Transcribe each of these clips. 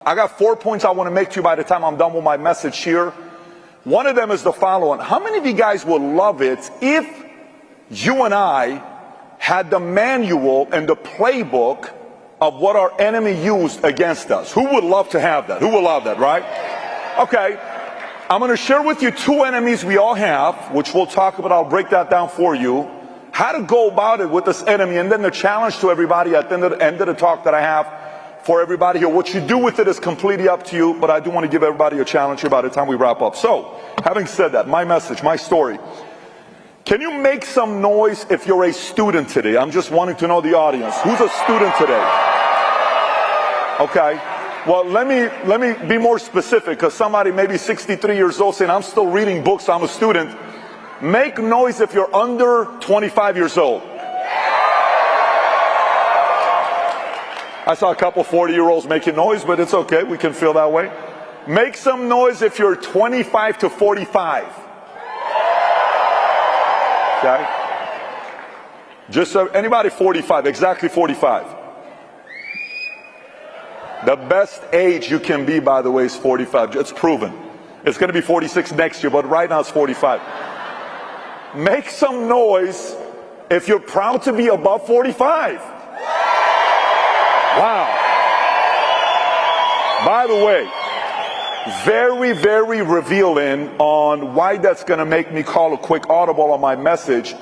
I got 4 points I want to make to you by the time I'm done with my message here. One of them is the following. How many of you guys would love it if you and I had the manual and the playbook of what our enemy used against us? Who would love to have that? Who would love that, right? Okay. I'm going to share with you two enemies we all have, which we'll talk about. I'll break that down for you. How to go about it with this enemy, and then the challenge to everybody at the end of the talk that I have for everybody here. What you do with it is completely up to you, but I do want to give everybody a challenge here by the time we wrap up. So, having said that, my message, my story. Can you make some noise if you're a student today? I'm just wanting to know the audience. Who's a student today? Okay. Well, let me be more specific, because somebody maybe 63 years old saying, I'm still reading books, I'm a student. Make noise if you're under 25 years old. I saw a couple 40-year-olds making noise, but it's okay. We can feel that way. Make some noise if you're 25 to 45. Okay? Just so anybody 45, exactly 45. The best age you can be, by the way, is 45. It's proven. It's going to be 46 next year, but right now it's 45. Make some noise if you're proud to be above 45. Wow. By the way, very, very revealing on why that's going to make me call a quick audible on my message.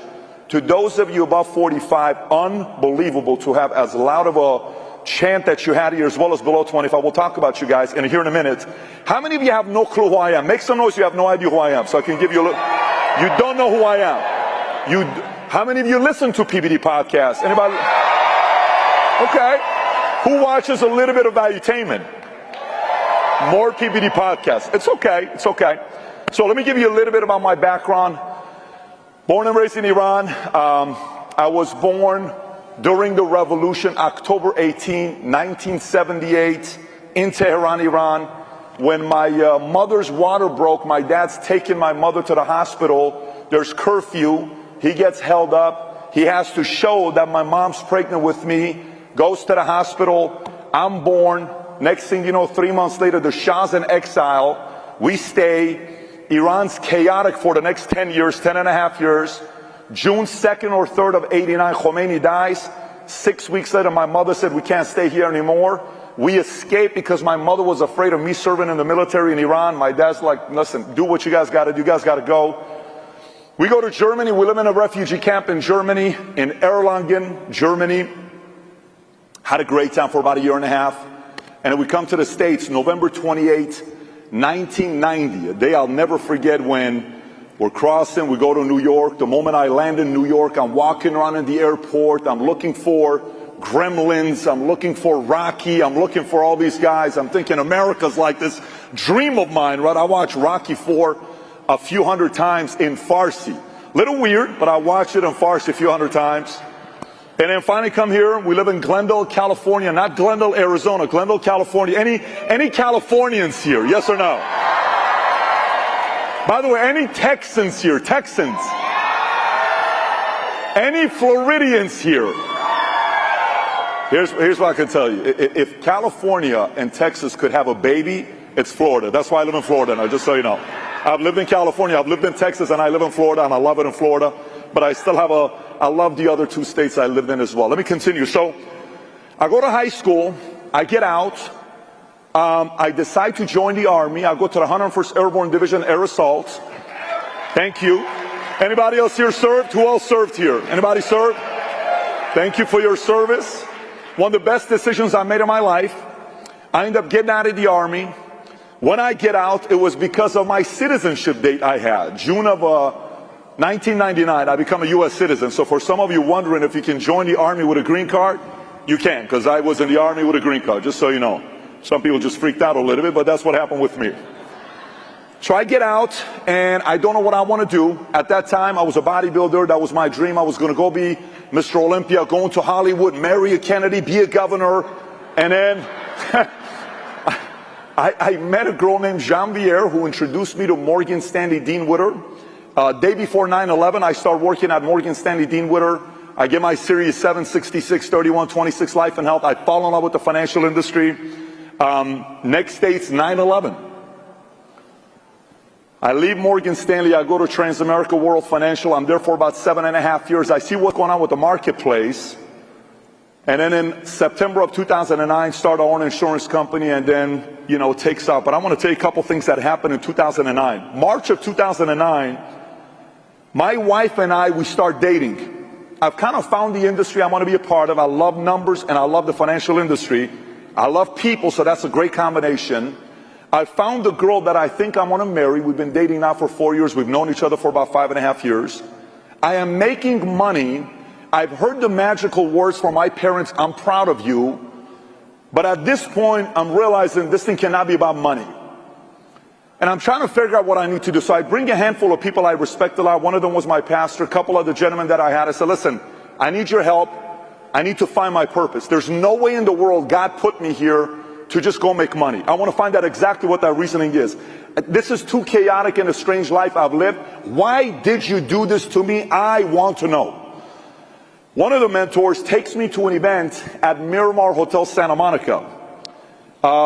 To those of you above 45, unbelievable to have as loud of a chant that you had here, as well as below 25. We'll talk about you guys in here in a minute. How many of you have no clue who I am? Make some noise if you have no idea who I am, so I can give you a look. You don't know who I am. How many of you listen to PBD podcasts? Anybody? Okay. Who watches a little bit of Valuetainment? More PBD podcasts. It's okay. It's okay. So let me give you a little bit about my background. Born and raised in Iran. I was born during the revolution, October 18, 1978, in Tehran, Iran. When my mother's water broke, my dad's taken my mother to the hospital. There's curfew. He gets held up. He has to show that my mom's pregnant with me. Goes to the hospital. I'm born. Next thing you know, 3 months later, the Shah's in exile. We stay. Iran's chaotic for the next 10 years, 10 and a half years. June 2nd or 3rd of 89, Khomeini dies. 6 weeks later, my mother said, we can't stay here anymore. We escaped because my mother was afraid of me serving in the military in Iran. My dad's like, listen, do what you guys got to do. You guys got to go. We go to Germany. We live in a refugee camp in Germany, in Erlangen, Germany. Had a great time for about a year and a half. And then we come to the States, November 28, 1990. A day I'll never forget, when we're crossing, we go to New York. The moment I land in New York, I'm walking around in the airport. I'm looking for Gremlins. I'm looking for Rocky. I'm looking for all these guys. I'm thinking America's like this dream of mine, right? I watched Rocky 4 a few hundred times in Farsi. Little weird, but I watched it in Farsi a few hundred times. And then finally come here. We live in Glendale, California, not Glendale, Arizona, Glendale, California. Any Californians here? Yes or no? By the way, any Texans here? Texans? Any Floridians here? Here's what I can tell you. If California and Texas could have a baby, it's Florida. That's why I live in Florida now, just so you know. I've lived in California, I've lived in Texas, and I live in Florida, and I love it in Florida. But I still have I love the other two states I lived in as well. Let me continue. So I go to high school, I get out, I decide to join the Army. I go to the 101st Airborne Division Air Assault. Thank you. Anybody else here served? Who else served here? Anybody served? Thank you for your service. One of the best decisions I made in my life. I end up getting out of the Army. When I get out, it was because of my citizenship date I had. June of 1999, I become a U.S. citizen. So for some of you wondering if you can join the Army with a green card, you can, because I was in the Army with a green card, just so you know. Some people just freaked out a little bit, but that's what happened with me. So I get out, and I don't know what I want to do. At that time, I was a bodybuilder. That was my dream. I was going to go be Mr. Olympia, go into Hollywood, marry a Kennedy, be a governor. And then I met a girl named Jean-Pierre who introduced me to Morgan Stanley Dean Witter. Day before 9/11, I start working at Morgan Stanley Dean Witter. I get my Series 7, 66, 31, 26 life and health. I fall in love with the financial industry. Next date's 9/11. I leave Morgan Stanley, I go to Transamerica World Financial. I'm there for about 7.5 years. I see what's going on with the marketplace. And then in September of 2009, start our own insurance company, and then, it takes off. But I want to tell you a couple things that happened in 2009. March of 2009, my wife and I, we start dating. I've kind of found the industry I want to be a part of. I love numbers and I love the financial industry. I love people, so that's a great combination. I found a girl that I think I want to marry. We've been dating now for 4 years. We've known each other for about 5.5 years. I am making money. I've heard the magical words from my parents, I'm proud of you. But at this point, I'm realizing this thing cannot be about money. And I'm trying to figure out what I need to do. So I bring a handful of people I respect a lot. One of them was my pastor. A couple of the gentlemen that I had. I said, listen, I need your help. I need to find my purpose. There's no way in the world God put me here to just go make money. I want to find out exactly what that reasoning is. This is too chaotic and a strange life I've lived. Why did you do this to me? I want to know. One of the mentors takes me to an event at Miramar Hotel Santa Monica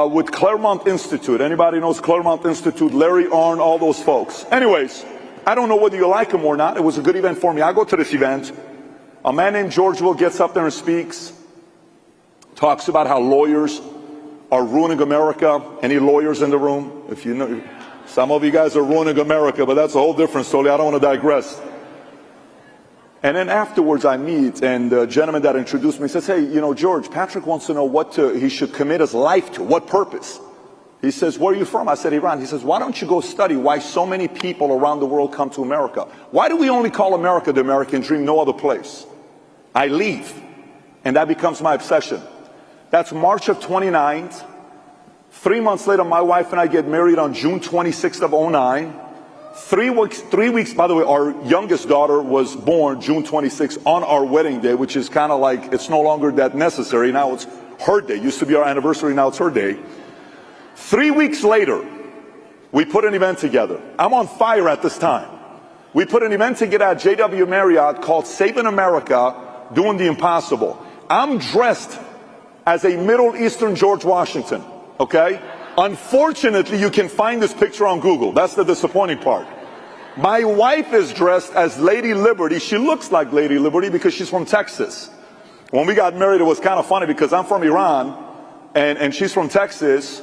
with Claremont Institute. Anybody knows Claremont Institute? Larry Arnn, all those folks. Anyways, I don't know whether you like him or not. It was a good event for me. I go to this event. A man named George Will gets up there and speaks, talks about how lawyers are ruining America. Any lawyers in the room? If you know, some of you guys are ruining America, but that's a whole different story. I don't want to digress. And then afterwards I meet, and the gentleman that introduced me says, hey, George, Patrick wants to know what he should commit his life to, what purpose. He says, where are you from? I said, Iran. He says, why don't you go study why so many people around the world come to America? Why do we only call America the American dream, no other place? I leave, and that becomes my obsession. That's March of 29. 3 months later, my wife and I get married on June 26th of 09. 3 weeks, by the way, our youngest daughter was born June 26th on our wedding day, which is kind of like, it's no longer that necessary. Now it's her day. It used to be our anniversary, now it's her day. 3 weeks later, we put an event together. I'm on fire at this time. We put an event together at JW Marriott called Saving America, Doing the Impossible. I'm dressed as a Middle Eastern George Washington, okay? Unfortunately, you can find this picture on Google. That's the disappointing part. My wife is dressed as Lady Liberty. She looks like Lady Liberty because she's from Texas. When we got married, it was kind of funny because I'm from Iran and she's from Texas,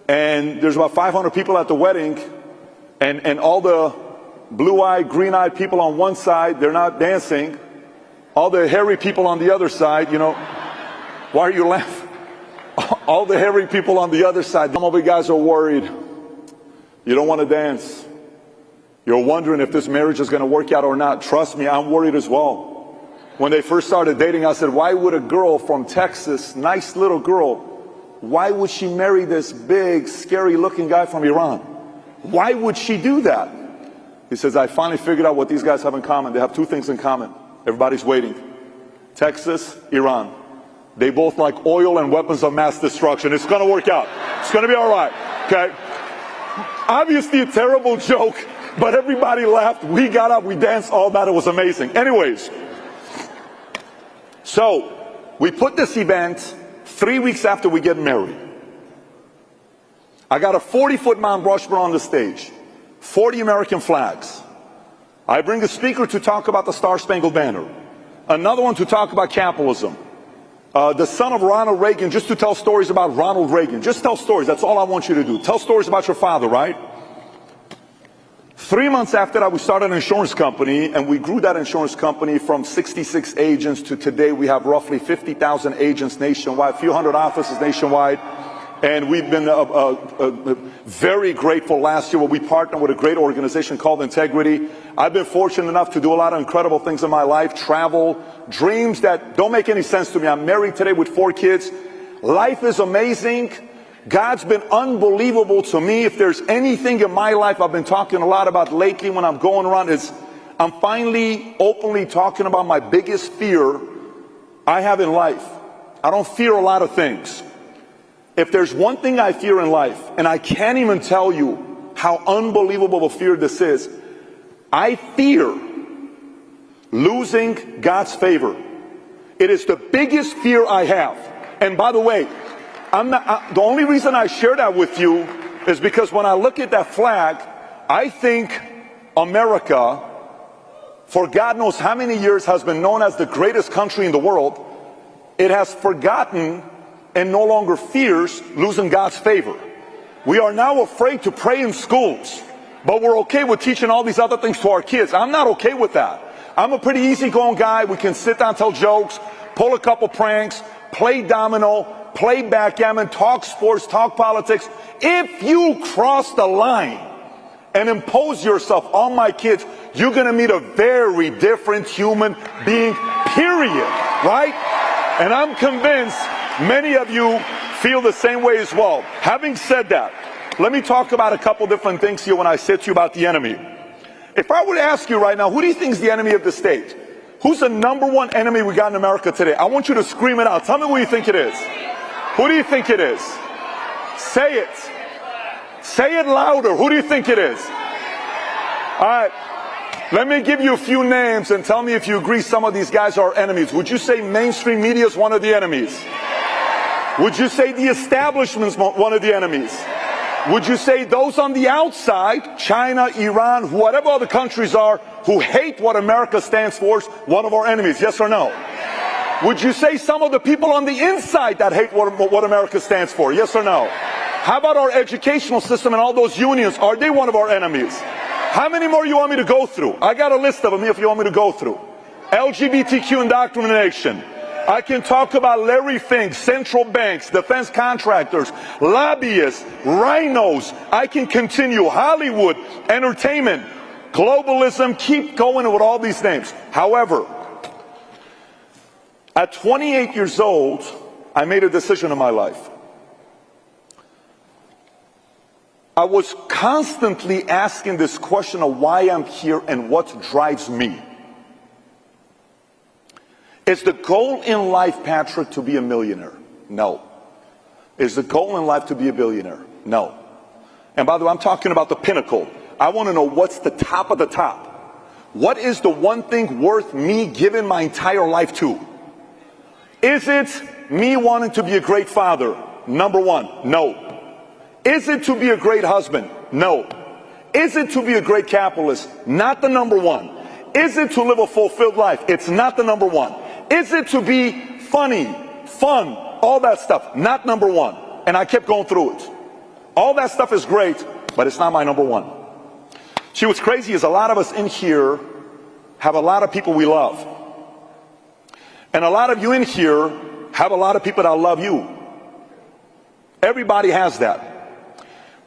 and there's about 500 people at the wedding, and all the blue-eyed, green-eyed people on one side, they're not dancing. All the hairy people on the other side, why are you laughing? All the hairy people on the other side. Some of you guys are worried. You don't want to dance. You're wondering if this marriage is going to work out or not. Trust me, I'm worried as well. When they first started dating, I said, why would a girl from Texas, nice little girl, why would she marry this big, scary-looking guy from Iran? Why would she do that? He says, I finally figured out what these guys have in common. They have two things in common. Everybody's waiting. Texas, Iran. They both like oil and weapons of mass destruction. It's going to work out. It's going to be all right. Okay? Obviously a terrible joke, but everybody laughed. We got up, we danced, all that. It was amazing. Anyways, so we put this event 3 weeks after we get married. I got a 40-foot Mount Rushmore on the stage, 40 American flags. I bring a speaker to talk about the Star-Spangled Banner, another one to talk about capitalism. The son of Ronald Reagan, just to tell stories about Ronald Reagan. Just tell stories. That's all I want you to do. Tell stories about your father, right? 3 months after that, we started an insurance company, and we grew that insurance company from 66 agents to today we have roughly 50,000 agents nationwide, a few hundred offices nationwide. And we've been very grateful last year when we partnered with a great organization called Integrity. I've been fortunate enough to do a lot of incredible things in my life, travel, dreams that don't make any sense to me. I'm married today with 4 kids. Life is amazing. God's been unbelievable to me. If there's anything in my life I've been talking a lot about lately when I'm going around, is I'm finally openly talking about my biggest fear I have in life. I don't fear a lot of things. If there's one thing I fear in life, and I can't even tell you how unbelievable a fear this is, I fear losing God's favor. It is the biggest fear I have. And by the way, The only reason I share that with you is because when I look at that flag, I think America, for God knows how many years, has been known as the greatest country in the world. It has forgotten and no longer fears losing God's favor. We are now afraid to pray in schools, but we're okay with teaching all these other things to our kids. I'm not okay with that. I'm a pretty easygoing guy. We can sit down, tell jokes, pull a couple pranks, play domino, play backgammon, talk sports, talk politics. If you cross the line and impose yourself on my kids, you're going to meet a very different human being, period, right? And I'm convinced many of you feel the same way as well. Having said that, let me talk about a couple different things here when I say to you about the enemy. If I were to ask you right now, who do you think is the enemy of the state? Who's the number one enemy we got in America today? I want you to scream it out. Tell me who you think it is. Who do you think it is? Say it. Say it louder. Who do you think it is? All right. Let me give you a few names and tell me if you agree some of these guys are enemies. Would you say mainstream media is one of the enemies? Would you say the establishment is one of the enemies? Would you say those on the outside, China, Iran, whatever other countries are, who hate what America stands for, is one of our enemies? Yes or no? Would you say some of the people on the inside that hate what America stands for? Yes or no? How about our educational system and all those unions? Are they one of our enemies? How many more you want me to go through? I got a list of them if you want me to go through. LGBTQ indoctrination. I can talk about Larry Fink, central banks, defense contractors, lobbyists, rhinos. I can continue. Hollywood, entertainment, globalism, keep going with all these names. However, at 28 years old, I made a decision in my life. I was constantly asking this question of why I'm here and what drives me. Is the goal in life, Patrick, to be a millionaire? No. Is the goal in life to be a billionaire? No. And by the way, I'm talking about the pinnacle. I want to know what's the top of the top. What is the one thing worth me giving my entire life to? Is it me wanting to be a great father? Number one, no. Is it to be a great husband? No. Is it to be a great capitalist? Not the number one. Is it to live a fulfilled life? It's not the number one. Is it to be funny, fun, all that stuff? Not number one. And I kept going through it. All that stuff is great, but it's not my number one. See, what's crazy is a lot of us in here have a lot of people we love. And a lot of you in here have a lot of people that love you. Everybody has that.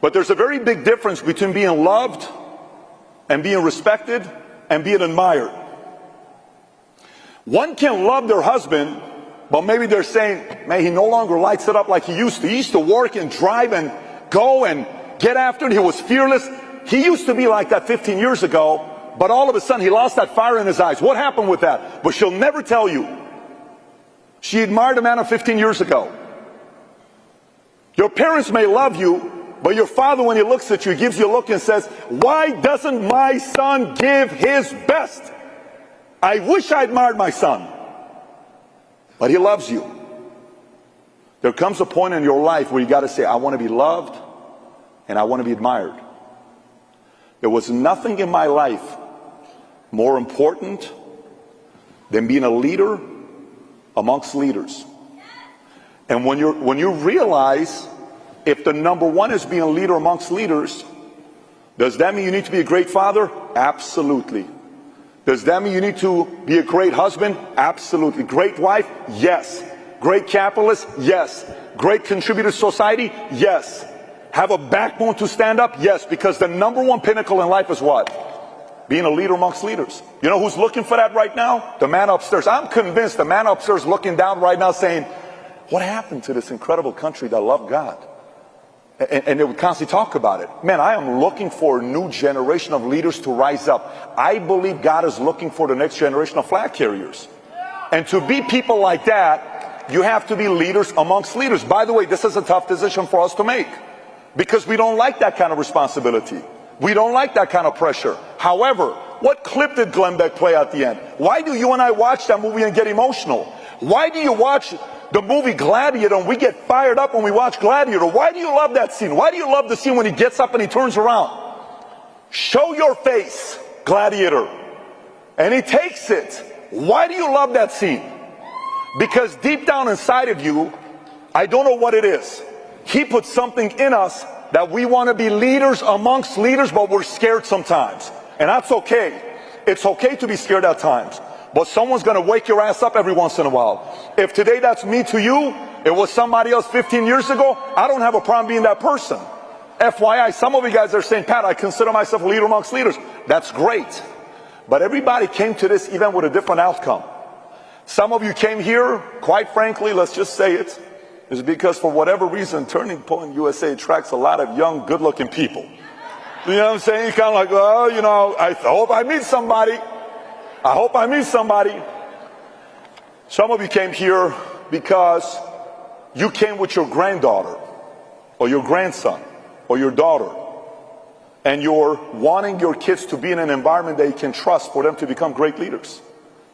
But there's a very big difference between being loved and being respected and being admired. One can love their husband, but maybe they're saying, man, he no longer lights it up like he used to. He used to work and drive and go and get after it. He was fearless. He used to be like that 15 years ago, but all of a sudden he lost that fire in his eyes. What happened with that? But she'll never tell you. She admired a man of 15 years ago. Your parents may love you, but your father, when he looks at you, gives you a look and says, why doesn't my son give his best? I wish I admired my son. But he loves you. There comes a point in your life where you got to say, I want to be loved and I want to be admired. There was nothing in my life more important than being a leader amongst leaders. And when you realize if the number one is being a leader amongst leaders, does that mean you need to be a great father? Absolutely. Does that mean you need to be a great husband? Absolutely. Great wife? Yes. Great capitalist? Yes. Great contributor to society? Yes. Have a backbone to stand up? Yes. Because the number one pinnacle in life is what? Being a leader amongst leaders. You know who's looking for that right now? The man upstairs. I'm convinced the man upstairs looking down right now saying, what happened to this incredible country that loved God? And they would constantly talk about it. Man, I am looking for a new generation of leaders to rise up. I believe God is looking for the next generation of flag carriers. And to be people like that, you have to be leaders amongst leaders. By the way, this is a tough decision for us to make, because we don't like that kind of responsibility. We don't like that kind of pressure. However, what clip did Glenn Beck play at the end? Why do you and I watch that movie and get emotional? Why do you watch The movie Gladiator, and we get fired up when we watch Gladiator. Why do you love that scene? Why do you love the scene when he gets up and he turns around? Show your face, Gladiator. And he takes it. Why do you love that scene? Because deep down inside of you, I don't know what it is. He put something in us that we want to be leaders amongst leaders, but we're scared sometimes. And that's okay. It's okay to be scared at times. But someone's going to wake your ass up every once in a while. If today that's me to you, it was somebody else 15 years ago, I don't have a problem being that person. FYI, some of you guys are saying, Pat, I consider myself a leader amongst leaders. That's great. But everybody came to this event with a different outcome. Some of you came here, quite frankly, let's just say it, is because for whatever reason, Turning Point USA attracts a lot of young, good-looking people. You know what I'm saying? You're kind of like, well, you know, I hope I meet somebody. I hope I meet somebody. Some of you came here because you came with your granddaughter or your grandson or your daughter, and you're wanting your kids to be in an environment that you can trust for them to become great leaders.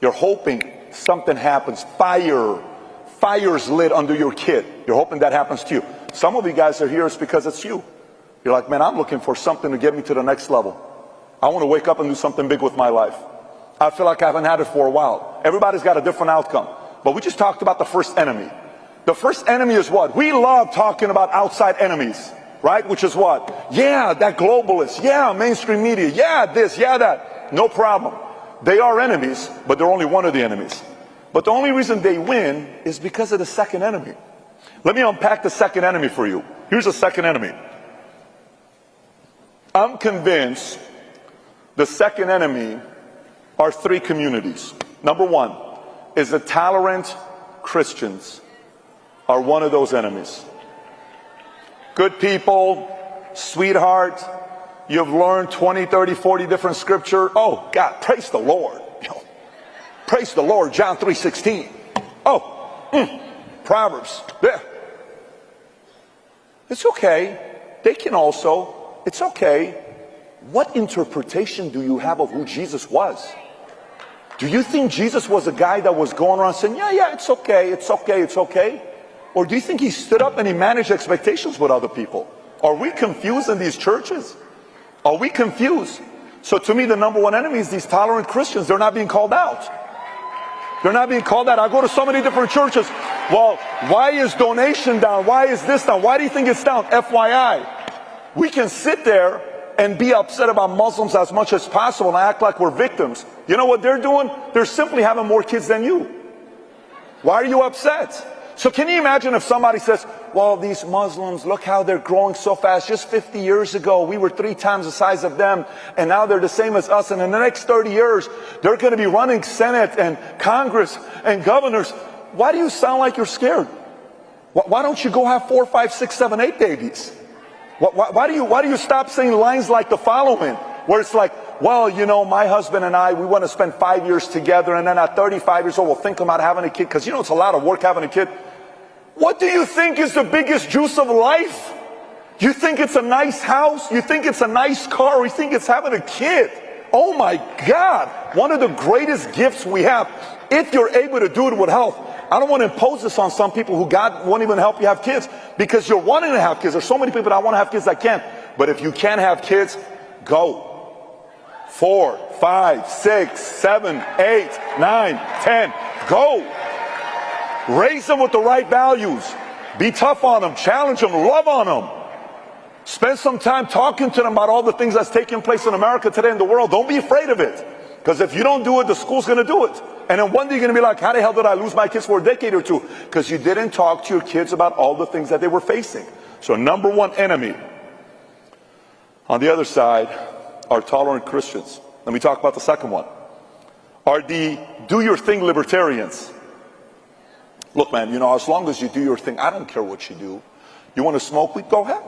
You're hoping something happens. Fire's lit under your kid. You're hoping that happens to you. Some of you guys are here it's because it's you. You're like, man, I'm looking for something to get me to the next level. I want to wake up and do something big with my life. I feel like I haven't had it for a while. Everybody's got a different outcome. But we just talked about the first enemy. The first enemy is what? We love talking about outside enemies, right? Which is what? Yeah, that globalist. Yeah, mainstream media. Yeah, this, yeah, that. No problem. They are enemies, but they're only one of the enemies. But the only reason they win is because of the second enemy. Let me unpack the second enemy for you. Here's the second enemy. I'm convinced the second enemy are three communities. Number one is the tolerant Christians are one of those enemies. Good people, sweetheart, you've learned 20, 30, 40 different scripture. Oh, God, praise the Lord. Praise the Lord, John 3:16. Proverbs. Yeah. It's okay. They can also, it's okay. What interpretation do you have of who Jesus was? Do you think Jesus was a guy that was going around saying, yeah, it's okay, it's okay, it's okay? Or do you think he stood up and he managed expectations with other people? Are we confused in these churches? Are we confused? So to me, the number one enemy is these tolerant Christians. They're not being called out. They're not being called out. I go to so many different churches. Well, why is donation down? Why is this down? Why do you think it's down? FYI, we can sit there and be upset about Muslims as much as possible and act like we're victims. You know what they're doing? They're simply having more kids than you. Why are you upset? So can you imagine if somebody says, well, these Muslims, look how they're growing so fast. Just 50 years ago, we were 3 times the size of them, and now they're the same as us. And in the next 30 years, they're going to be running Senate and Congress and governors. Why do you sound like you're scared? Why don't you go have 4, 5, 6, 7, 8 babies? Why do you stop saying lines like the following, where it's like, well, you know, my husband and I, we want to spend 5 years together, and then at 35 years old, we'll think about having a kid, because, you know, it's a lot of work having a kid. What do you think is the biggest juice of life? You think it's a nice house? You think it's a nice car? Or you think it's having a kid? Oh my God, one of the greatest gifts we have, if you're able to do it with health. I don't want to impose this on some people who God won't even help you have kids, because you're wanting to have kids. There's so many people that want to have kids that can't. But if you can't have kids, go. 4, 5, 6, 7, 8, 9, 10. Go. Raise them with the right values. Be tough on them. Challenge them. Love on them. Spend some time talking to them about all the things that's taking place in America today in the world. Don't be afraid of it. Because if you don't do it, the school's going to do it. And then one day you're going to be like, how the hell did I lose my kids for a decade or two? Because you didn't talk to your kids about all the things that they were facing. So number one enemy. On the other side are tolerant Christians. Let me talk about the second one. Are the do your thing libertarians. Look, man, you know, as long as you do your thing, I don't care what you do. You want to smoke weed? Go ahead.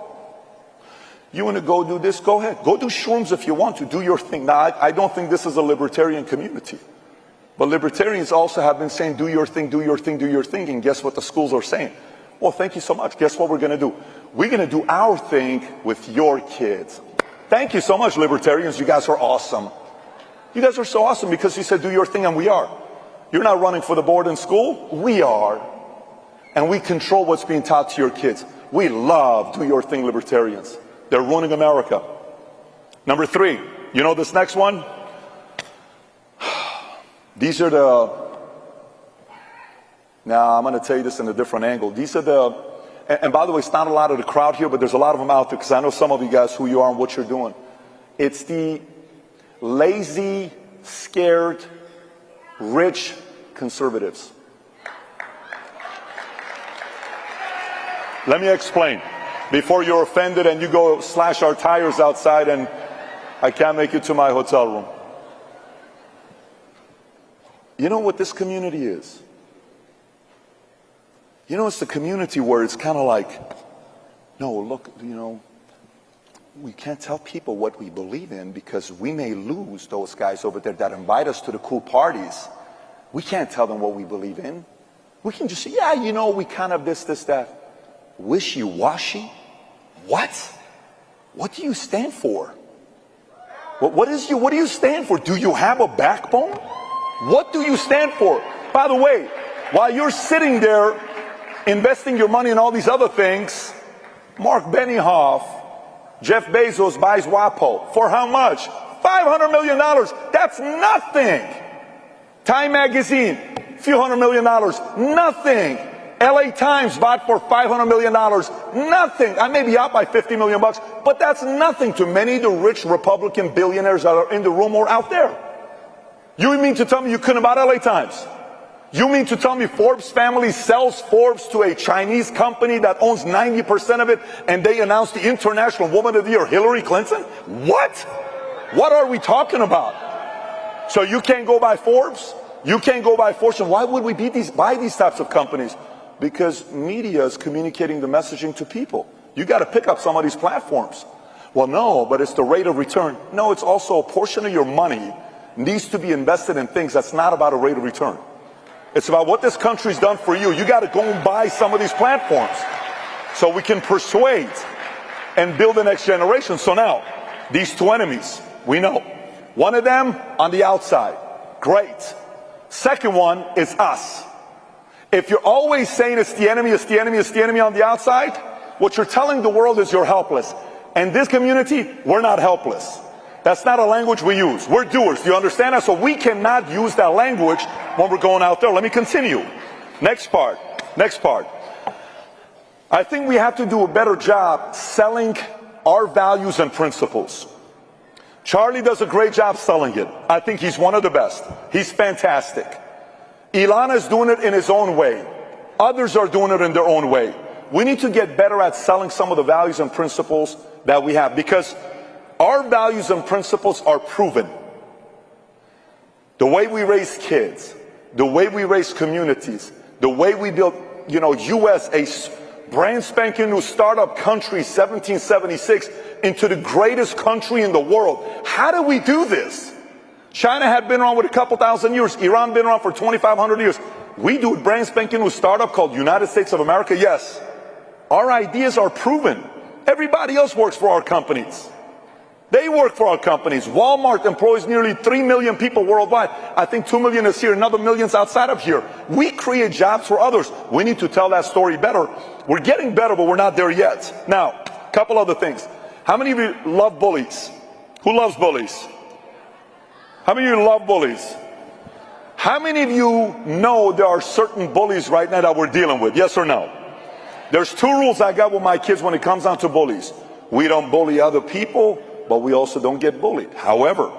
You want to go do this? Go ahead. Go do shrooms if you want to. Do your thing. Now, I don't think this is a libertarian community. But libertarians also have been saying, do your thing, do your thing, do your thing. And guess what the schools are saying? Well, thank you so much. Guess what we're going to do? We're going to do our thing with your kids. Thank you so much, libertarians. You guys are awesome. You guys are so awesome because you said do your thing, and we are. You're not running for the board in school. We are. and we control what's being taught to your kids. We love do your thing libertarians. They're ruining America. Number 3, you know this next one? These are now I'm going to tell you this in a different angle. These are and by the way, it's not a lot of the crowd here, but there's a lot of them out there because I know some of you guys who you are and what you're doing. It's the lazy, scared, rich conservatives. Let me explain before you're offended and you go slash our tires outside and I can't make it to my hotel room. You know what this community is? You know, it's the community where it's kind of like, no, look, you know, we can't tell people what we believe in because we may lose those guys over there that invite us to the cool parties. We can't tell them what we believe in. We can just say, yeah, you know, we kind of this, that. Wishy-washy? What? What do you stand for? What do you stand for? Do you have a backbone? What do you stand for? By the way, while you're sitting there investing your money in all these other things, Mark Benioff, Jeff Bezos buys WAPO. For how much? $500 million. That's nothing. Time Magazine, few $100 million. Nothing. LA Times bought for $500 million. Nothing. I may be out by $50 million, but that's nothing to many of the rich Republican billionaires that are in the room or out there. You mean to tell me you couldn't have bought LA Times? You mean to tell me Forbes family sells Forbes to a Chinese company that owns 90% of it and they announced the International Woman of the Year, Hillary Clinton? What? What are we talking about? So you can't go by Forbes? You can't go by Fortune. Why would we buy these types of companies? Because media is communicating the messaging to people. You got to pick up some of these platforms. Well, no, but it's the rate of return. No, it's also a portion of your money needs to be invested in things that's not about a rate of return. It's about what this country's done for you. You got to go and buy some of these platforms so we can persuade and build the next generation. So now, these two enemies, we know. One of them on the outside. Great. Second one is us. If you're always saying it's the enemy, it's the enemy, it's the enemy on the outside, what you're telling the world is you're helpless. And this community, we're not helpless. That's not a language we use. We're doers. Do you understand that? So we cannot use that language when we're going out there. Let me continue. Next part. Next part. I think we have to do a better job selling our values and principles. Charlie does a great job selling it. I think he's one of the best. He's fantastic. Ilana is doing it in his own way. Others are doing it in their own way. We need to get better at selling some of the values and principles that we have, because our values and principles are proven. The way we raise kids, the way we raise communities, the way we build, U.S., a brand spanking new startup country, 1776, into the greatest country in the world. How do we do this? China had been around with a couple thousand years. Iran been around for 2,500 years. We do a brand spanking new startup called United States of America. Yes, our ideas are proven. Everybody else works for our companies. They work for our companies. Walmart employs nearly 3 million people worldwide. I think 2 million is here, another million's outside of here. We create jobs for others. We need to tell that story better. We're getting better, but we're not there yet. Now, a couple other things. How many of you love bullies? Who loves bullies? How many of you love bullies? How many of you know there are certain bullies right now that we're dealing with? Yes or no? There's 2 rules I got with my kids when it comes down to bullies. We don't bully other people, but we also don't get bullied. However,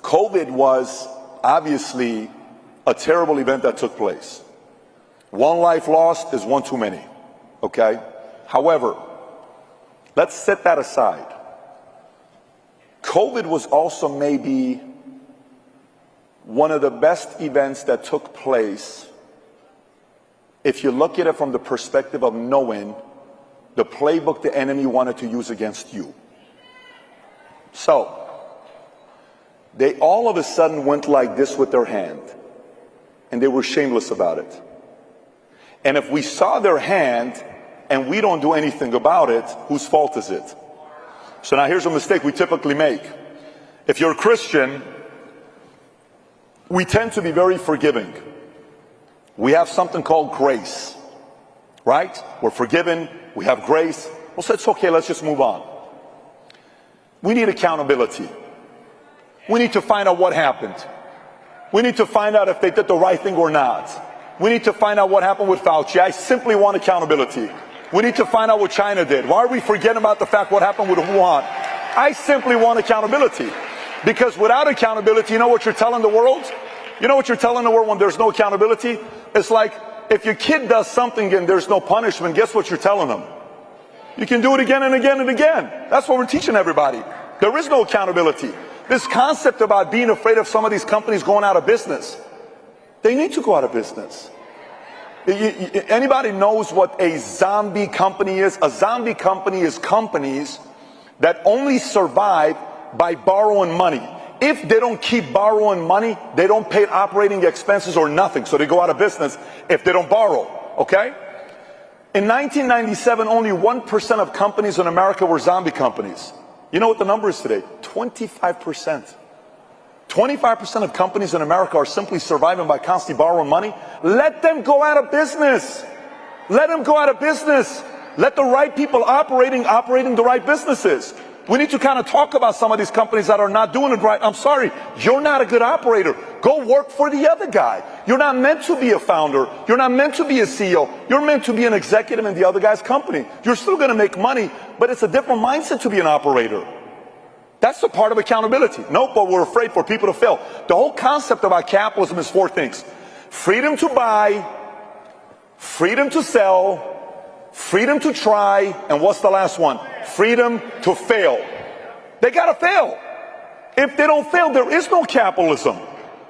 COVID was obviously a terrible event that took place. One life lost is one too many, okay? However, let's set that aside. COVID was also maybe one of the best events that took place if you look at it from the perspective of knowing the playbook the enemy wanted to use against you. So, they all of a sudden went like this with their hand, and they were shameless about it. And if we saw their hand and we don't do anything about it, whose fault is it? So now here's a mistake we typically make. If you're a Christian, we tend to be very forgiving. We have something called grace, right? We're forgiven, we have grace. Well, so it's okay, let's just move on. We need accountability. We need to find out what happened. We need to find out if they did the right thing or not. We need to find out what happened with Fauci. I simply want accountability. We need to find out what China did. Why are we forgetting about the fact what happened with Wuhan? I simply want accountability. Because without accountability, you know what you're telling the world? You know what you're telling the world when there's no accountability? It's like if your kid does something and there's no punishment, guess what you're telling them? You can do it again and again and again. That's what we're teaching everybody. There is no accountability. This concept about being afraid of some of these companies going out of business. They need to go out of business. Anybody knows what a zombie company is? A zombie company is companies that only survive by borrowing money. If they don't keep borrowing money, they don't pay operating expenses or nothing. So they go out of business if they don't borrow, okay? In 1997, only 1% of companies in America were zombie companies. You know what the number is today? 25%. 25% of companies in America are simply surviving by constantly borrowing money. Let them go out of business. Let them go out of business. Let the right people operating the right businesses. We need to kind of talk about some of these companies that are not doing it right. I'm sorry, you're not a good operator. Go work for the other guy. You're not meant to be a founder. You're not meant to be a CEO. You're meant to be an executive in the other guy's company. You're still going to make money, but it's a different mindset to be an operator. That's the part of accountability. Nope, but we're afraid for people to fail. The whole concept about capitalism is 4 things. Freedom to buy, freedom to sell, freedom to try, and what's the last one? Freedom to fail. They gotta fail. If they don't fail, there is no capitalism.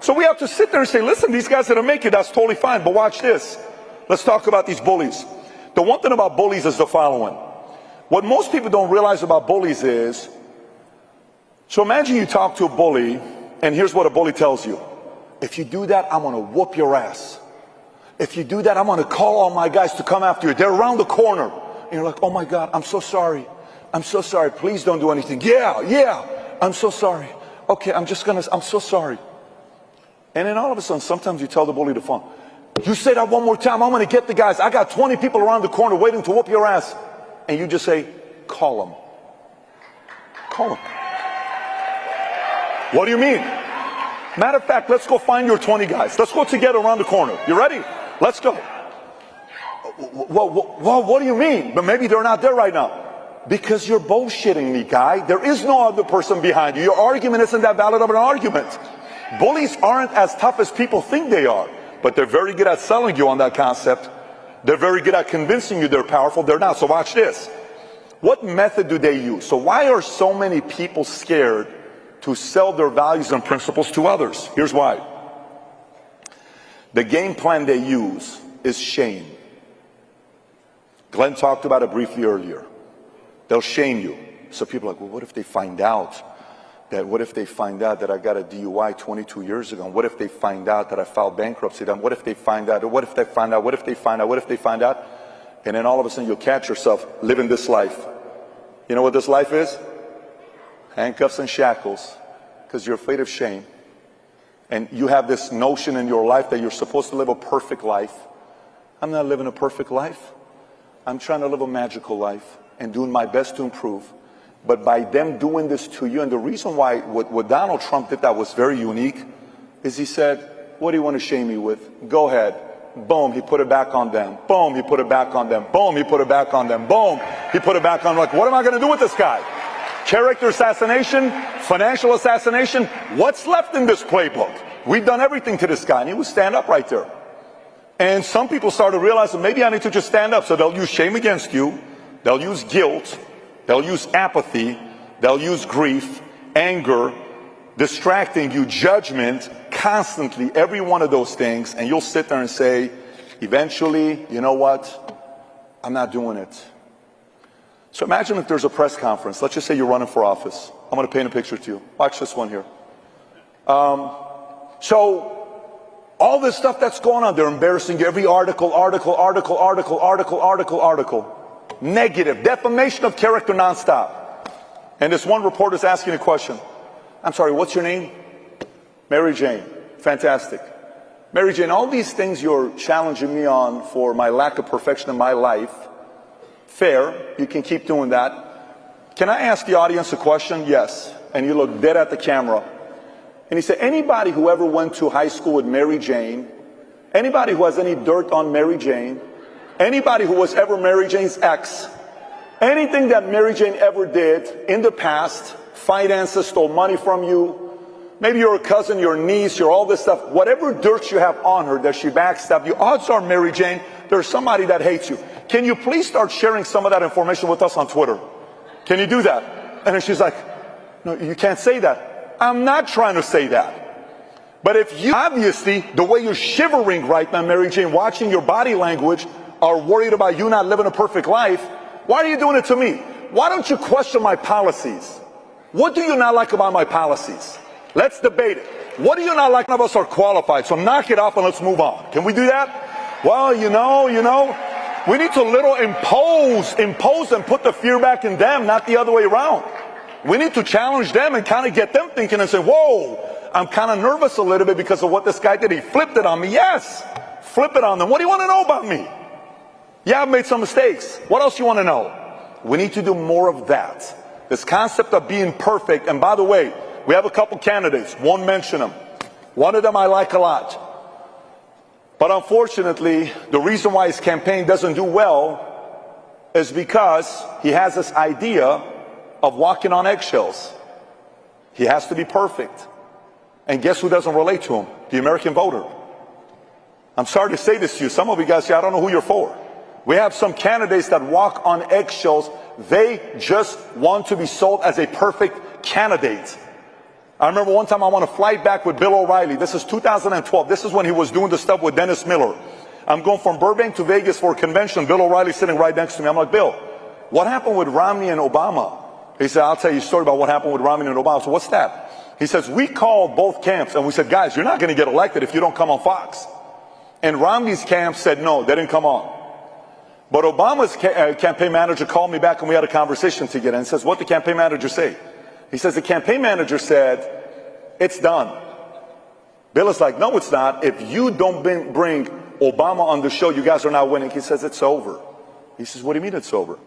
So we have to sit there and say, listen, these guys that are making it, that's totally fine, but watch this. Let's talk about these bullies. The one thing about bullies is the following. What most people don't realize about bullies is, so imagine you talk to a bully, and here's what a bully tells you. If you do that, I'm gonna whoop your ass. If you do that, I'm gonna call all my guys to come after you. They're around the corner. And you're like, oh my God, I'm so sorry. I'm so sorry. Please don't do anything. Yeah, I'm so sorry. Okay, I'm so sorry. And then all of a sudden, sometimes you tell the bully to phone. You say that one more time, I'm gonna get the guys. I got 20 people around the corner waiting to whoop your ass. And you just say, call them. Call them. What do you mean? Matter of fact, let's go find your 20 guys. Let's go together around the corner. You ready? Let's go. Well, what do you mean? But maybe they're not there right now. Because you're bullshitting me, guy. There is no other person behind you. Your argument isn't that valid of an argument. Bullies aren't as tough as people think they are. But they're very good at selling you on that concept. They're very good at convincing you they're powerful. They're not. So watch this. What method do they use? So why are so many people scared to sell their values and principles to others? Here's why. The game plan they use is shame. Glenn talked about it briefly earlier. They'll shame you. So people are like, well, what if they find out that I got a DUI 22 years ago? And what if they find out that I filed bankruptcy? Then what if they find out? What if they find out? What if they find out? What if they find out? And then all of a sudden you'll catch yourself living this life. You know what this life is? Handcuffs and shackles, because you're afraid of shame. And you have this notion in your life that you're supposed to live a perfect life. I'm not living a perfect life. I'm trying to live a magical life and doing my best to improve. But by them doing this to you, and the reason why what Donald Trump did that was very unique, is he said, what do you want to shame me with? Go ahead. Boom, he put it back on them. Boom, he put it back on them. Boom, he put it back on them. Boom, he put it back on them. Like, what am I going to do with this guy? Character assassination, financial assassination. What's left in this playbook? We've done everything to this guy, and he would stand up right there. And some people started realizing, maybe I need to just stand up. So they'll use shame against you. They'll use guilt. They'll use apathy. They'll use grief, anger, distracting you, judgment, constantly, every one of those things. And you'll sit there and say, eventually, you know what? I'm not doing it. So imagine if there's a press conference. Let's just say you're running for office. I'm going to paint a picture to you. Watch this one here. So all this stuff that's going on, they're embarrassing you. Every article. Negative, defamation of character nonstop. And this one reporter's asking a question. I'm sorry, what's your name? Mary Jane. Fantastic. Mary Jane, all these things you're challenging me on for my lack of perfection in my life, fair, you can keep doing that. Can I ask the audience a question? Yes. And you look dead at the camera. And he said, anybody who ever went to high school with Mary Jane, anybody who has any dirt on Mary Jane, anybody who was ever Mary Jane's ex, anything that Mary Jane ever did in the past, finances, stole money from you, maybe you're a cousin, your niece, you're all this stuff, whatever dirt you have on her that she backstabbed you, odds are, Mary Jane, there's somebody that hates you. Can you please start sharing some of that information with us on Twitter? Can you do that? And then she's like, no, you can't say that. I'm not trying to say that. But if you, obviously, the way you're shivering right now, Mary Jane, watching your body language, are worried about you not living a perfect life, why are you doing it to me? Why don't you question my policies? What do you not like about my policies? Let's debate it. What do you not like? None of us are qualified, so knock it off and let's move on. Can we do that? Well, you know, we need to impose and put the fear back in them, not the other way around. We need to challenge them and kind of get them thinking and say, whoa, I'm kind of nervous a little bit because of what this guy did. He flipped it on me. Yes, flip it on them. What do you want to know about me? Yeah, I've made some mistakes. What else you want to know? We need to do more of that. This concept of being perfect. And by the way, we have a couple candidates. Won't mention them. One of them I like a lot. But unfortunately, the reason why his campaign doesn't do well is because he has this idea of walking on eggshells. He has to be perfect. And guess who doesn't relate to him? The American voter. I'm sorry to say this to you. Some of you guys say, I don't know who you're for. We have some candidates that walk on eggshells. They just want to be sold as a perfect candidate. I remember one time I won a flight back with Bill O'Reilly. This is 2012. This is when he was doing the stuff with Dennis Miller. I'm going from Burbank to Vegas for a convention. Bill O'Reilly sitting right next to me. I'm like, Bill, what happened with Romney and Obama? He said, I'll tell you a story about what happened with Romney and Obama. So what's that? He says, we called both camps and we said, guys, you're not going to get elected if you don't come on Fox. And Romney's camp said no, they didn't come on. But Obama's campaign manager called me back and we had a conversation together and says, what did the campaign manager say? He says, the campaign manager said, it's done. Bill is like, no, it's not. If you don't bring Obama on the show, you guys are not winning. He says, it's over. He says, what do you mean it's over?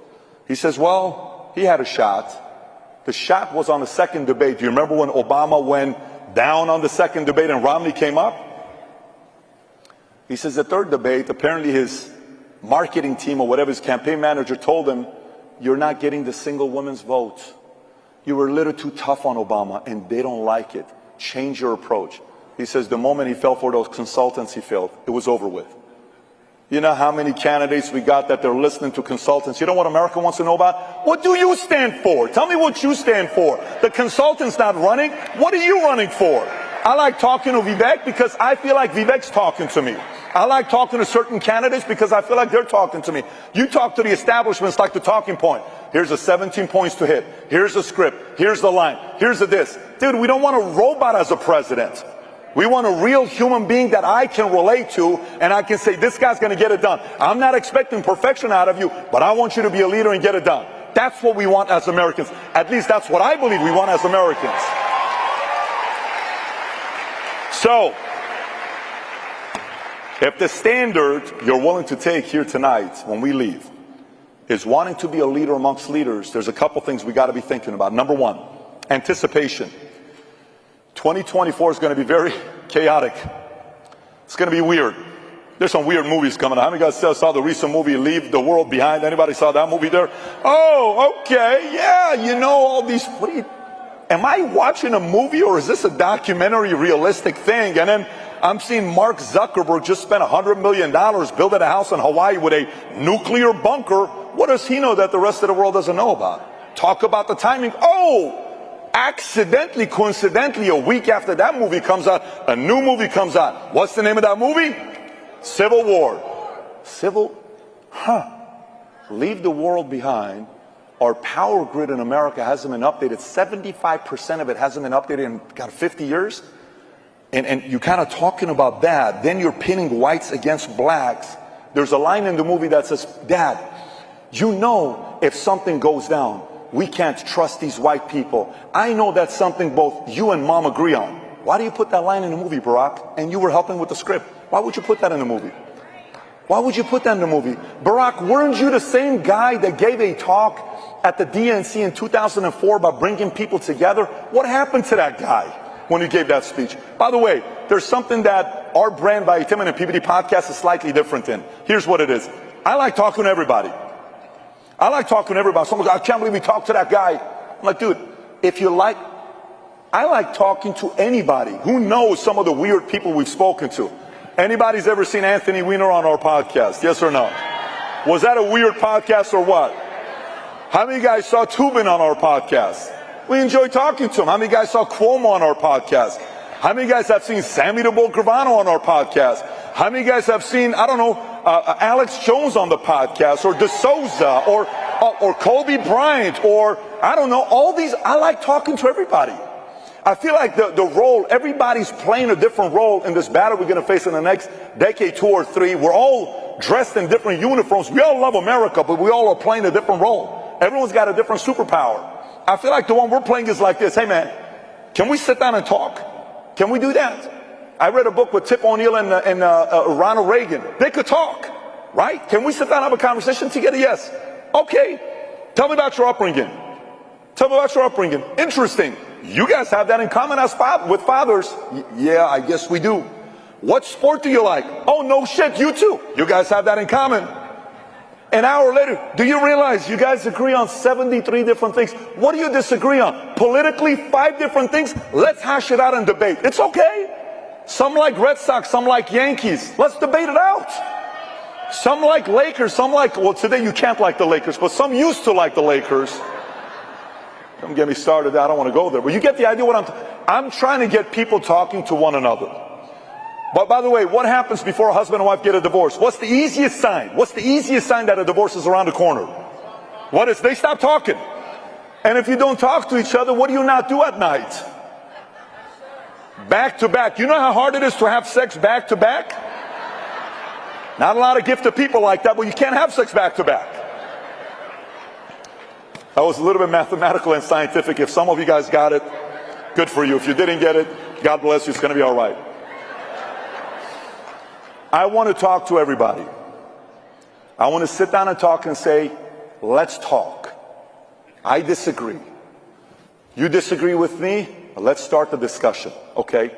He says, well, he had a shot. The shot was on the second debate. Do you remember when Obama went down on the second debate and Romney came up? He says, the third debate, apparently his marketing team or whatever, his campaign manager told him, you're not getting the single woman's vote. You were a little too tough on Obama and they don't like it. Change your approach. He says the moment he fell for those consultants, he failed. It was over with. You know how many candidates we got that they're listening to consultants? You know what America wants to know about? What do you stand for? Tell me what you stand for. The consultant's not running. What are you running for? I like talking to Vivek because I feel like Vivek's talking to me. I like talking to certain candidates because I feel like they're talking to me. You talk to the establishments like the talking point. Here's the 17 points to hit. Here's the script. Here's the line. Here's the this. Dude, we don't want a robot as a president. We want a real human being that I can relate to and I can say, this guy's going to get it done. I'm not expecting perfection out of you, but I want you to be a leader and get it done. That's what we want as Americans. At least that's what I believe we want as Americans. So, if the standard you're willing to take here tonight when we leave is wanting to be a leader amongst leaders, there's a couple things we got to be thinking about. Number one, anticipation. 2024 is going to be very chaotic. It's going to be weird. There's some weird movies coming out. How many of you guys saw the recent movie Leave the World Behind? Anybody saw that movie there? Oh, okay, yeah, you know all these. Am I watching a movie or is this a documentary realistic thing? And then I'm seeing Mark Zuckerberg just spent $100 million building a house in Hawaii with a nuclear bunker. What does he know that the rest of the world doesn't know about? Talk about the timing. Oh, accidentally, coincidentally, a week after that movie comes out, a new movie comes out. What's the name of that movie? Civil War. Leave the world behind. Our power grid in America hasn't been updated. 75% of it hasn't been updated in 50 years. And you're kind of talking about that. Then you're pinning whites against blacks. There's a line in the movie that says, Dad, you know if something goes down, we can't trust these white people. I know that's something both you and Mom agree on. Why do you put that line in the movie, Barack? And you were helping with the script. Why would you put that in the movie? Why would you put that in the movie? Barack, weren't you the same guy that gave a talk at the DNC in 2004 about bringing people together? What happened to that guy when you gave that speech? By the way, there's something that our brand, Valuetainment and PPD podcast, is slightly different in. Here's what it is. I like talking to everybody. I like talking to everybody. Someone goes, I can't believe we talked to that guy. I'm like, dude, if you like, I like talking to anybody. Who knows some of the weird people we've spoken to? Anybody's ever seen Anthony Weiner on our podcast? Yes or no? Was that a weird podcast or what? How many guys saw Tubin on our podcast? We enjoy talking to him. How many guys saw Cuomo on our podcast? How many guys have seen Sammy the Bull Gravano on our podcast? How many guys have seen, I don't know, Alex Jones on the podcast, or DeSouza, or Kobe Bryant, or I don't know, all these? I like talking to everybody. I feel like the role, everybody's playing a different role in this battle we're going to face in the next decade, 2 or 3. We're all dressed in different uniforms. We all love America, but we all are playing a different role. Everyone's got a different superpower. I feel like the one we're playing is like this. Hey man, can we sit down and talk? Can we do that? I read a book with Tip O'Neill and Ronald Reagan. They could talk, right? Can we sit down and have a conversation together? Yes. Okay. Tell me about your upbringing. Tell me about your upbringing. Interesting. You guys have that in common as with fathers. Yeah, I guess we do. What sport do you like? Oh, no shit, you too. You guys have that in common. An hour later, do you realize you guys agree on 73 different things? What do you disagree on? Politically, 5 different things? Let's hash it out and debate. It's okay. Some like Red Sox, some like Yankees. Let's debate it out. Some like Lakers, some like, well, today you can't like the Lakers, but some used to like the Lakers. Don't get me started. I don't want to go there. But you get the idea what I'm trying to get people talking to one another. But by the way, what happens before a husband and wife get a divorce? What's the easiest sign? What's the easiest sign that a divorce is around the corner? What is? They stop talking. And if you don't talk to each other, what do you not do at night? Back to back. You know how hard it is to have sex back to back? Not a lot of gifted people like that, but you can't have sex back to back. That was a little bit mathematical and scientific. If some of you guys got it, good for you. If you didn't get it, God bless you. It's going to be all right. I want to talk to everybody. I want to sit down and talk and say, let's talk. I disagree. You disagree with me? Let's start the discussion, okay?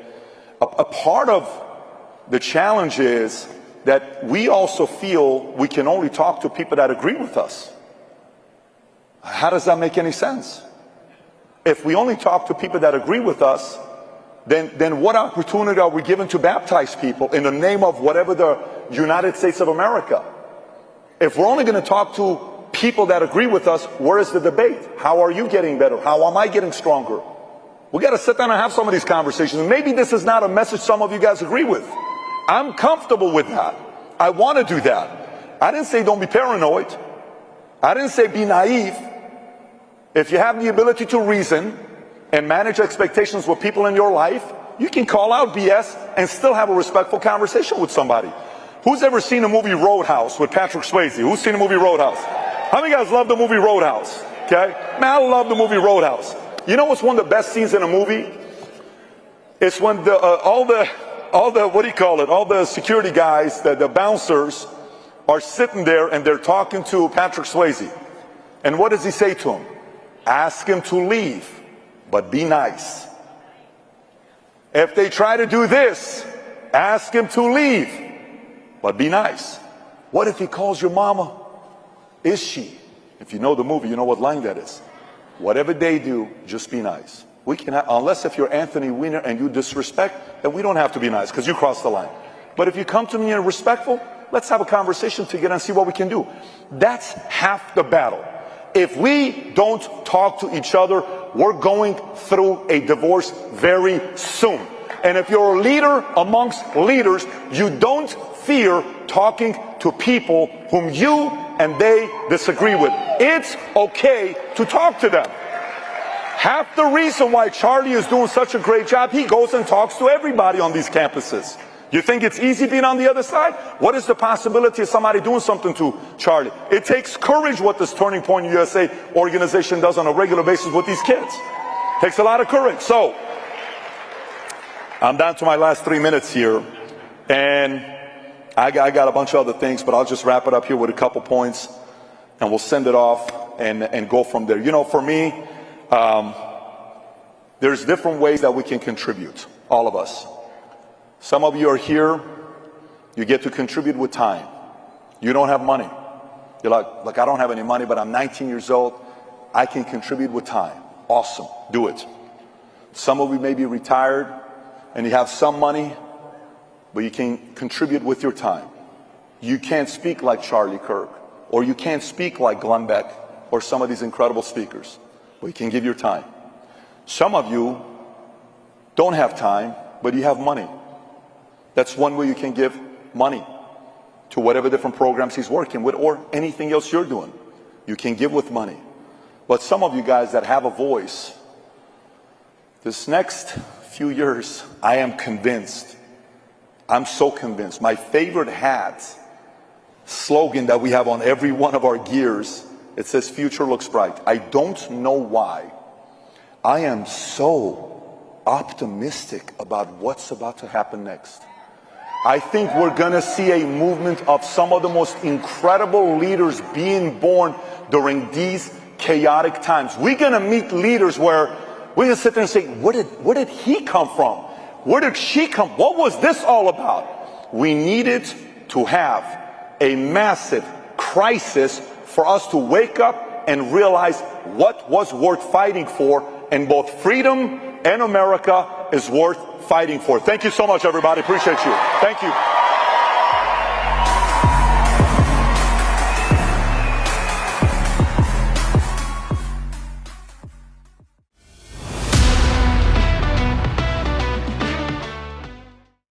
A part of the challenge is that we also feel we can only talk to people that agree with us. How does that make any sense? If we only talk to people that agree with us, then what opportunity are we given to baptize people in the name of whatever the United States of America? If we're only going to talk to people that agree with us, where is the debate? How are you getting better? How am I getting stronger? We got to sit down and have some of these conversations. Maybe this is not a message some of you guys agree with. I'm comfortable with that. I want to do that. I didn't say don't be paranoid. I didn't say be naive. If you have the ability to reason and manage expectations with people in your life, you can call out BS and still have a respectful conversation with somebody. Who's ever seen the movie Roadhouse with Patrick Swayze? Who's seen the movie Roadhouse? How many guys love the movie Roadhouse? Okay? Man, I love the movie Roadhouse. You know what's one of the best scenes in a movie? It's when all the what do you call it? All the security guys, the bouncers, are sitting there and they're talking to Patrick Swayze. And what does he say to him? Ask him to leave, but be nice. If they try to do this, ask him to leave, but be nice. What if he calls your mama? Is she? If you know the movie, you know what line that is. Whatever they do, just be nice. We cannot, unless if you're Anthony Weiner and you disrespect, then we don't have to be nice because you crossed the line. But if you come to me and respectful, let's have a conversation together and see what we can do. That's half the battle. If we don't talk to each other, we're going through a divorce very soon. And if you're a leader amongst leaders, you don't fear talking to people whom you and they disagree with. It's okay to talk to them. Half the reason why Charlie is doing such a great job, he goes and talks to everybody on these campuses. You think it's easy being on the other side? What is the possibility of somebody doing something to Charlie? It takes courage what this Turning Point USA organization does on a regular basis with these kids. It takes a lot of courage. So, I'm down to my last 3 minutes here. And I got a bunch of other things, but I'll just wrap it up here with a couple points, and we'll send it off and go from there. You know, for me, there's different ways that we can contribute, all of us. Some of you are here, you get to contribute with time. You don't have money. You're like, I don't have any money, but I'm 19 years old. I can contribute with time. Awesome, do it. Some of you may be retired and you have some money, but you can contribute with your time. You can't speak like Charlie Kirk, or you can't speak like Glenn Beck, or some of these incredible speakers, but you can give your time. Some of you don't have time, but you have money. That's one way you can give money to whatever different programs he's working with, or anything else you're doing. You can give with money. But some of you guys that have a voice, this next few years, I am convinced, I'm so convinced, my favorite hat slogan that we have on every one of our gears, it says, "Future looks bright." I don't know why. I am so optimistic about what's about to happen next. I think we're going to see a movement of some of the most incredible leaders being born during these chaotic times. We're going to meet leaders where we're going to sit there and say, where did he come from? Where did she come? What was this all about? We needed to have a massive crisis for us to wake up and realize what was worth fighting for, and both freedom and America is worth fighting for. Thank you so much, everybody. Appreciate you. Thank you.